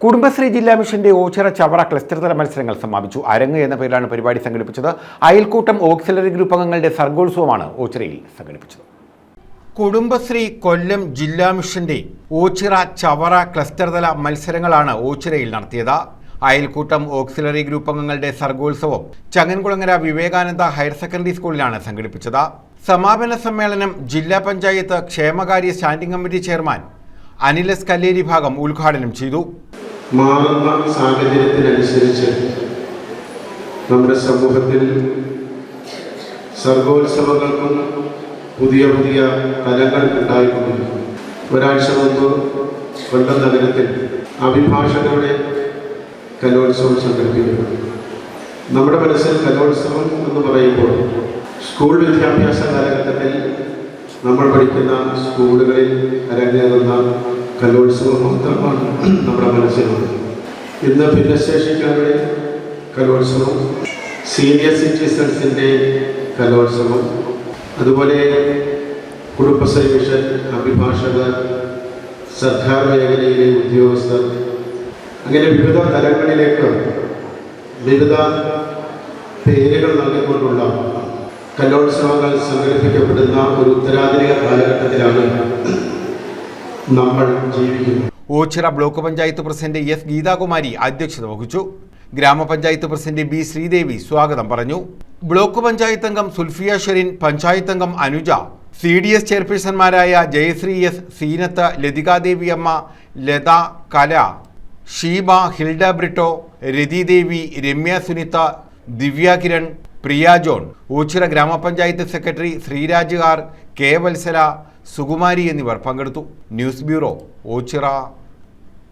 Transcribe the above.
കുടുംബശ്രീ ജില്ലാ മിഷന്റെ ഓച്ചിറ ചവറ ക്ലസ്റ്റർ തല മത്സരങ്ങൾ സമാപിച്ചു. അരങ്ങ് എന്ന പേരിലാണ് പരിപാടി സംഘടിപ്പിച്ചത്. അയൽക്കൂട്ടം ഓക്സിലറി ഗ്രൂപ്പ് അംഗങ്ങളുടെ സർഗോത്സവമാണ് ഓച്ചിറയിൽ സംഘടിപ്പിച്ചത്. കുടുംബശ്രീ കൊല്ലം ജില്ലാ മിഷന്റെ ഓച്ചിറ ചവറ ക്ലസ്റ്റർ തല മത്സരങ്ങളാണ് ഓച്ചിറയിൽ നടത്തിയത്. അയൽക്കൂട്ടം ഓക്സിലറി ഗ്രൂപ്പ് അംഗങ്ങളുടെ സർഗോത്സവം ചങ്ങൻകുളങ്ങര വിവേകാനന്ദ ഹയർ സെക്കൻഡറി സ്കൂളിലാണ് സംഘടിപ്പിച്ചത്. സമാപന സമ്മേളനം ജില്ലാ പഞ്ചായത്ത് ക്ഷേമകാര്യ standing committee chairman Anil S Kalleri ഭാഗം ഉദ്ഘാടനം ചെയ്തു. മാറുന്ന സാഹചര്യത്തിനനുസരിച്ച് നമ്മുടെ സമൂഹത്തിൽ സർഗോത്സവങ്ങൾക്കും പുതിയ പുതിയ തലങ്ങൾ ഉണ്ടായിക്കൊണ്ടിരിക്കുന്നു. ഒരാഴ്ച മുമ്പ് കൊല്ലം നഗരത്തിൽ അഭിഭാഷകരുടെ കലോത്സവം സംഘടിപ്പിക്കുന്നു. നമ്മുടെ മനസ്സിൽ കലോത്സവം എന്ന് പറയുമ്പോൾ സ്കൂൾ വിദ്യാഭ്യാസ കാലഘട്ടത്തിൽ നമ്മൾ പഠിക്കുന്ന സ്കൂളുകളിൽ അരങ്ങേറുന്ന കലോത്സവം മാത്രമാണ് നമ്മുടെ മനസ്സിലുള്ളത്. ഇന്ന് ഭിന്നശേഷിക്കാരുടെ കലോത്സവം, സീനിയർ സിറ്റിസൺസിൻ്റെ കലോത്സവം, അതുപോലെ കുടുംബശ്രീ മിഷൻ അഭിഭാഷകർ, സർക്കാർ മേഖലയിലെ ഉദ്യോഗസ്ഥർ, അങ്ങനെ വിവിധ തലങ്ങളിലേക്ക് വിവിധ പേരുകൾ നൽകിക്കൊണ്ടുള്ള കലോത്സവങ്ങൾ സംഘടിപ്പിക്കപ്പെടുന്ന ഒരു ഉത്തരാധുനിക കാലഘട്ടത്തിലാണ് നമ്മൾ ജീവിക്കുന്നത്. Ochira block panchayat president S Geethakumari അധ്യക്ഷത വഹിച്ചു. ഗ്രാമപഞ്ചായത്ത് പ്രസിഡന്റ് ബി ശ്രീദേവി സ്വാഗതം പറഞ്ഞു. ബ്ലോക്ക് പഞ്ചായത്ത് അംഗം സുൽഫിയ ഷെറിൻ, പഞ്ചായത്ത് അംഗം അനുജ, CDS ചെയർപേഴ്സൺമാരായ ജയശ്രീ എസ്, സീനത്ത്, ലതികാദേവി അമ്മ, ലത, കല, ഷീബ, ഹിൽഡ ബ്രിട്ടോ, രതിദേവി, രമ്യ സുനിത, ദിവ്യ കിരൺ, പ്രിയ ജോൺ, ഓച്ചിറ ഗ്രാമപഞ്ചായത്ത് secretary Sreeraj R, K Vatsala, Sukumari എന്നിവർ പങ്കെടുത്തു. News bureau, Ochira.